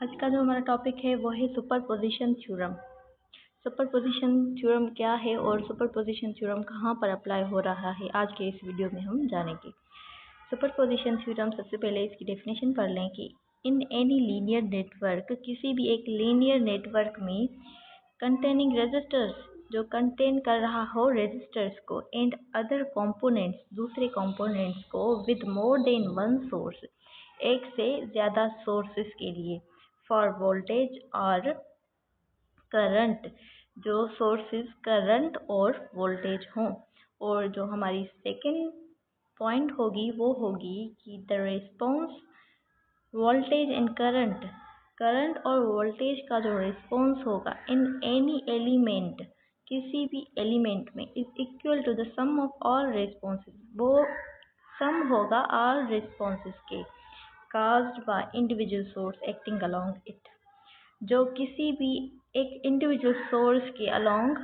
आज का जो हमारा टॉपिक है वो है सुपरपोजिशन थ्योरम। सुपरपोजिशन थ्योरम क्या है और सुपरपोजिशन थ्योरम कहाँ पर अप्लाई हो रहा है, आज के इस वीडियो में हम जानेंगे। सुपरपोजिशन थ्योरम, सबसे पहले इसकी डेफिनेशन पढ़ लें कि इन एनी लीनियर नेटवर्क, किसी भी एक लीनियर नेटवर्क में कंटेनिंग रेजिस्टर्स, जो कंटेन कर रहा हो रेजिस्टर्स को, एंड अदर कंपोनेंट्स, दूसरे कंपोनेंट्स को, with more than one source, एक से ज़्यादा सोर्सेस के लिए, फॉर वोल्टेज और करंट, जो सोर्सेस करंट और वोल्टेज हों। और जो हमारी सेकेंड पॉइंट होगी वो होगी कि the response voltage and current, current और वोल्टेज का जो रिस्पॉन्स होगा इन एनी एलिमेंट, किसी भी एलिमेंट में, is equal to the sum of all responses, वो सम होगा ऑल रिस्पॉन्सेज के, caused by individual source acting along it, जो किसी भी एक इंडिविजुअल सोर्स के अलोंग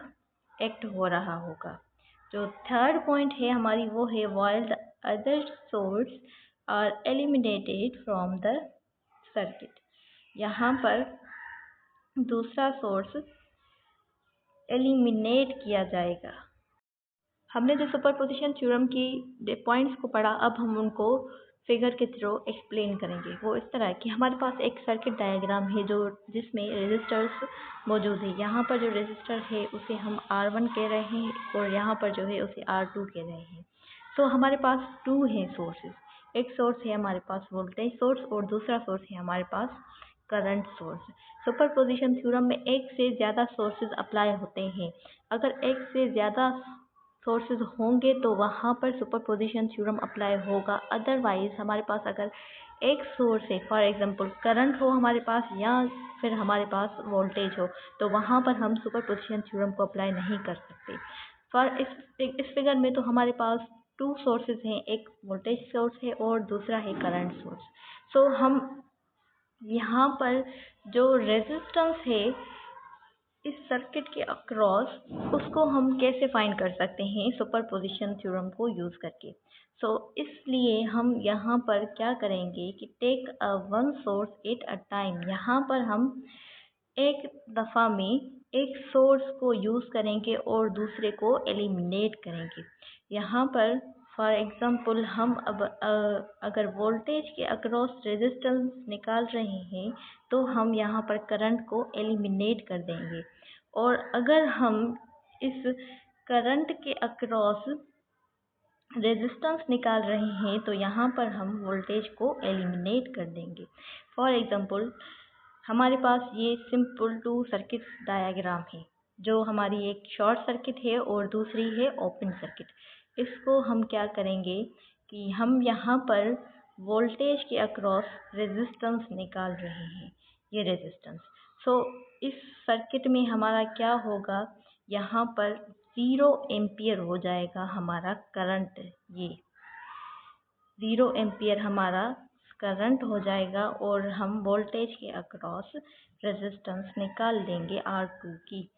एक्ट हो रहा होगा। जो थर्ड पॉइंट है हमारी वो है while the other source are eliminated from the circuit, यहाँ पर दूसरा सोर्स एलिमिनेट किया जाएगा। हमने जो सुपरपोजिशन थ्योरम की पॉइंट्स को पढ़ा, अब हम उनको फिगर के थ्रू एक्सप्लेन करेंगे। वो इस तरह है कि हमारे पास एक सर्किट डायग्राम है जो जिसमें रेजिस्टर्स मौजूद है। यहाँ पर जो रेजिस्टर है उसे हम R1 कह रहे हैं और यहाँ पर जो है उसे R2 कह रहे हैं। तो हमारे पास टू हैं सोर्सेज, एक सोर्स है हमारे पास वोल्टेज सोर्स और दूसरा सोर्स है हमारे पास करंट सोर्स। सुपरपोजिशन थ्योरम में एक से ज़्यादा सोर्सेज अप्लाई होते हैं। अगर एक से ज़्यादा सोर्सेज होंगे तो वहाँ पर सुपरपोजिशन थ्योरम अप्लाई होगा। अदरवाइज हमारे पास अगर एक सोर्स है, फॉर एग्जांपल करंट हो हमारे पास या फिर हमारे पास वोल्टेज हो, तो वहाँ पर हम सुपरपोजिशन थ्योरम को अप्लाई नहीं कर सकते। फॉर इस फिगर में तो हमारे पास टू सोर्सेज हैं, एक वोल्टेज सोर्स है और दूसरा है करंट सोर्स। सो हम यहाँ पर जो रेजिस्टेंस है इस सर्किट के अक्रॉस, उसको हम कैसे फाइंड कर सकते हैं सुपरपोजिशन थ्योरम को यूज़ करके। इसलिए हम यहाँ पर क्या करेंगे कि take a one source at a time, यहाँ पर हम एक दफ़ा में एक सोर्स को यूज़ करेंगे और दूसरे को एलिमिनेट करेंगे। यहाँ पर फॉर एग्ज़ाम्पल हम अब अगर वोल्टेज के अक्रॉस रेजिस्टेंस निकाल रहे हैं तो हम यहाँ पर करंट को एलिमिनेट कर देंगे, और अगर हम इस करंट के अक्रॉस रेजिस्टेंस निकाल रहे हैं तो यहाँ पर हम वोल्टेज को एलिमिनेट कर देंगे। फॉर एग्ज़ाम्पल हमारे पास ये सिंपल टू सर्किट डायग्राम है, जो हमारी एक शॉर्ट सर्किट है और दूसरी है ओपन सर्किट। इसको हम क्या करेंगे कि हम यहाँ पर वोल्टेज के अक्रॉस रेजिस्टेंस निकाल रहे हैं, ये रेजिस्टेंस। इस सर्किट में हमारा क्या होगा, यहाँ पर 0 एम्पियर हो जाएगा हमारा करंट, ये 0 एम्पियर हमारा करंट हो जाएगा और हम वोल्टेज के अक्रॉस रेजिस्टेंस निकाल देंगे R2 की,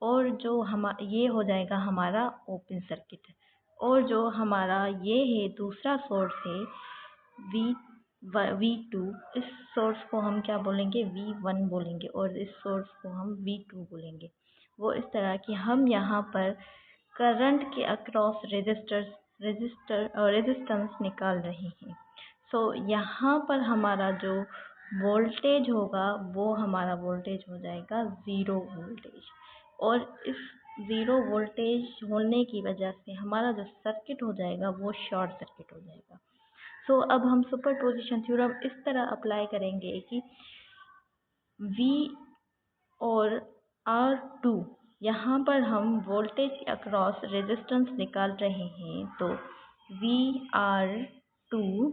और जो ये हो जाएगा हमारा ओपन सर्किट। और जो हमारा ये है दूसरा सोर्स है V2, इस सोर्स को हम क्या बोलेंगे, V1 बोलेंगे, और इस सोर्स को हम V2 बोलेंगे। वो इस तरह कि हम यहाँ पर करंट के अक्रॉस रेजिस्टेंस निकाल रहे हैं। यहाँ पर हमारा जो वोल्टेज होगा वो हमारा वोल्टेज हो जाएगा 0 वोल्टेज, और इस 0 वोल्टेज होने की वजह से हमारा जो सर्किट हो जाएगा वो शॉर्ट सर्किट हो जाएगा। अब हम सुपरपोजिशन थ्योरम इस तरह अप्लाई करेंगे कि V और R2, यहाँ पर हम वोल्टेज के अक्रॉस रेजिस्टेंस निकाल रहे हैं, तो VR2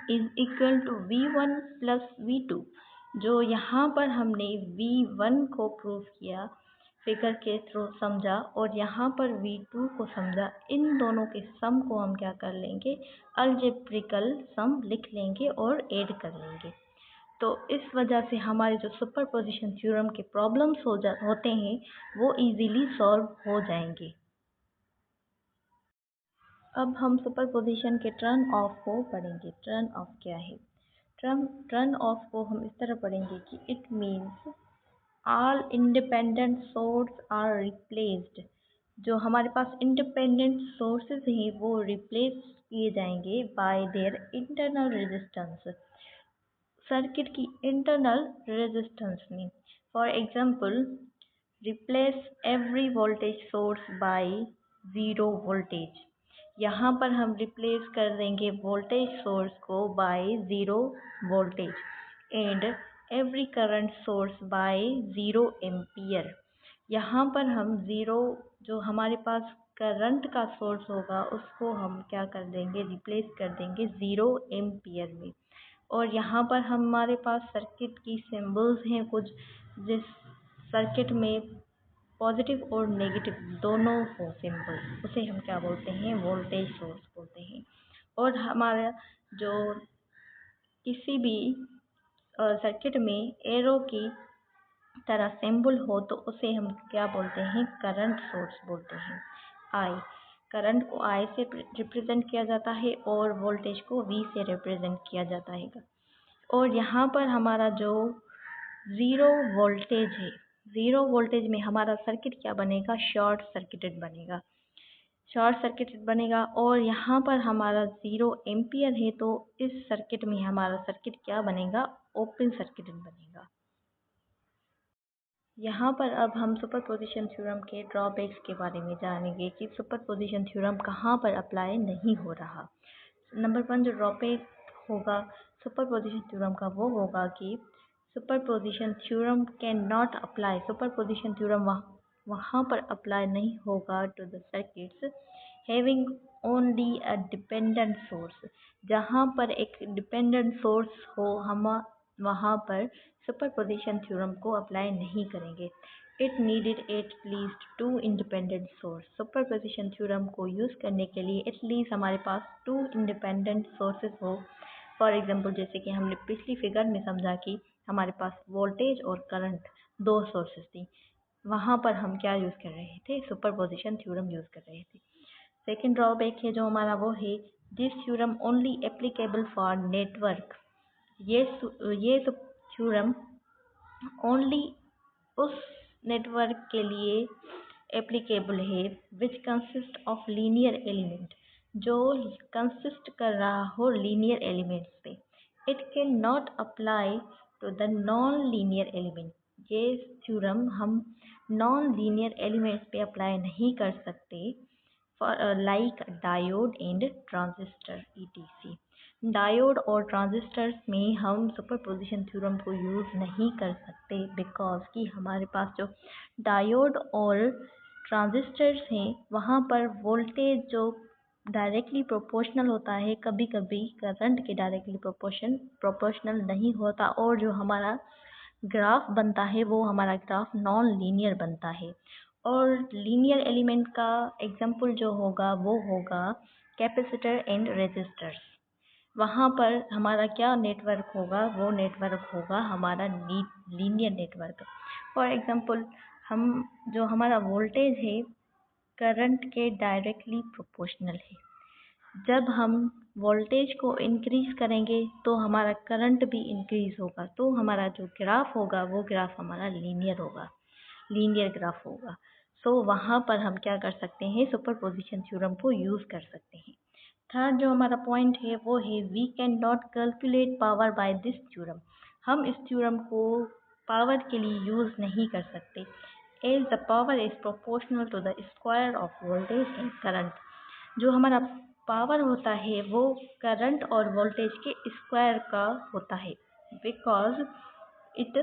is equal to V1 plus V2। जो यहाँ पर हमने V1 को प्रूव किया, फिगर के थ्रू समझा, और यहाँ पर V2 को समझा, इन दोनों के सम को हम क्या कर लेंगे, अलजेब्रिकल सम लिख लेंगे और ऐड कर लेंगे। तो इस वजह से हमारे जो सुपरपोजिशन थ्योरम के प्रॉब्लम्स होते हैं वो इजीली सॉल्व हो जाएंगे। अब हम सुपरपोजिशन के टर्न ऑफ को पढ़ेंगे। टर्न ऑफ क्या है? टर्न ऑफ को हम इस तरह पढ़ेंगे कि it means all independent source are replaced. जो हमारे पास इंडिपेंडेंट सोर्सेज हैं वो रिप्लेस किए जाएंगे bye their internal resistance, circuit की इंटरनल रेजिस्टेंस में। For example, replace every voltage source by zero voltage. यहाँ पर हम रिप्लेस कर देंगे वोल्टेज सोर्स को by zero voltage and every current source by zero ampere. यहाँ पर हम ज़ीरो, जो हमारे पास करंट का सोर्स होगा उसको हम क्या कर देंगे, रिप्लेस कर देंगे ज़ीरो एम्पियर में। और यहाँ पर हमारे पास सर्किट की सिंबल्स हैं कुछ, जिस सर्किट में पॉजिटिव और नेगेटिव दोनों हो सिंबल, उसे हम क्या बोलते हैं, वोल्टेज सोर्स बोलते हैं। और हमारा जो किसी भी सर्किट में एरो की तरह सिंबल हो तो उसे हम क्या बोलते हैं, करंट सोर्स बोलते हैं। आई, करंट को आई से रिप्रेजेंट किया जाता है और वोल्टेज को वी से रिप्रेजेंट किया जाता है। और यहाँ पर हमारा जो ज़ीरो वोल्टेज है, ज़ीरो वोल्टेज में हमारा सर्किट क्या बनेगा, शॉर्ट सर्किटेड बनेगा, शॉर्ट सर्किटेड बनेगा। और यहाँ पर हमारा ज़ीरो एम्पियर है तो इस सर्किट में हमारा सर्किट क्या बनेगा, ओपन सर्किटेड बनेगा। यहाँ पर अब हम सुपरपोजिशन थ्योरम के ड्रॉबैक्स के बारे में जानेंगे कि सुपरपोजिशन थ्योरम कहाँ पर अप्लाई नहीं हो रहा। नंबर 1 जो ड्रॉबैक होगा सुपरपोजिशन थ्योरम का वो होगा कि superposition theorem can not apply, superposition theorem वहाँ पर अप्लाई नहीं होगा to the circuits having only a dependent source. जहाँ पर एक डिपेंडेंट सोर्स हो हम वहाँ पर सुपरपोजिशन थ्योरम को अप्लाई नहीं करेंगे। It needed at least to independent source. Superposition theorem को यूज़ करने के लिए एटलीस्ट हमारे पास टू इंडिपेंडेंट सोर्सेज हो। फॉर एग्जांपल, जैसे कि हमने पिछली फिगर में समझा कि हमारे पास वोल्टेज और करंट दो सोर्सेज थी, वहाँ पर हम क्या यूज़ कर रहे थे, सुपरपोजिशन थ्योरम यूज़ कर रहे थे। सेकेंड ड्रॉबैक है जो हमारा वो है, this theorem only applicable for network. ये थ्योरम ओनली उस नेटवर्क के लिए एप्लीकेबल है which consist of linear element, जो कंसिस्ट कर रहा हो लीनियर एलिमेंट्स पे। It can not apply to the non linear element. ये थ्योरम हम नॉन लीनियर एलिमेंट्स पे अप्लाई नहीं कर सकते, for like diode and transistor etc। Diode और ट्रांजिस्टर्स में हम सुपरपोजिशन थ्योरम को यूज़ नहीं कर सकते बिकॉज कि हमारे पास जो डायोड और ट्रांजिस्टर्स हैं वहाँ पर वोल्टेज जो डायरेक्टली प्रोपोर्शनल होता है, कभी कभी करंट के डायरेक्टली प्रोपोर्शनल नहीं होता, और जो हमारा ग्राफ बनता है वो हमारा ग्राफ नॉन लीनियर बनता है। और लीनियर एलिमेंट का एग्जाम्पल जो होगा वो होगा कैपेसिटर एंड रेजिस्टर्स। वहाँ पर हमारा क्या नेटवर्क होगा, वो नेटवर्क होगा हमारा लीनियर नेटवर्क। फॉर एग्जांपल, हम जो हमारा वोल्टेज है करंट के डायरेक्टली प्रोपोर्शनल है। जब हम वोल्टेज को इंक्रीज करेंगे तो हमारा करंट भी इंक्रीज होगा, तो हमारा जो ग्राफ होगा वो ग्राफ हमारा लीनियर होगा, लीनियर ग्राफ होगा। सो वहाँ पर हम क्या कर सकते हैं, सुपरपोजिशन थ्योरम को यूज़ कर सकते हैं। थर्ड जो हमारा पॉइंट है वो है we can not calculate power by this theorem. हम इस थ्योरम को पावर के लिए यूज़ नहीं कर सकते, as the power is proportional to the square of voltage and current. जो हमारा पावर होता है वो करंट और वोल्टेज के स्क्वायर का होता है, because it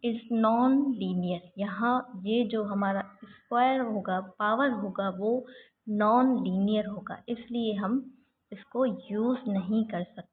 is non linear. यहाँ ये जो हमारा स्क्वायर होगा, पावर होगा, वो नॉन लीनियर होगा, इसलिए हम इसको यूज़ नहीं कर सकते।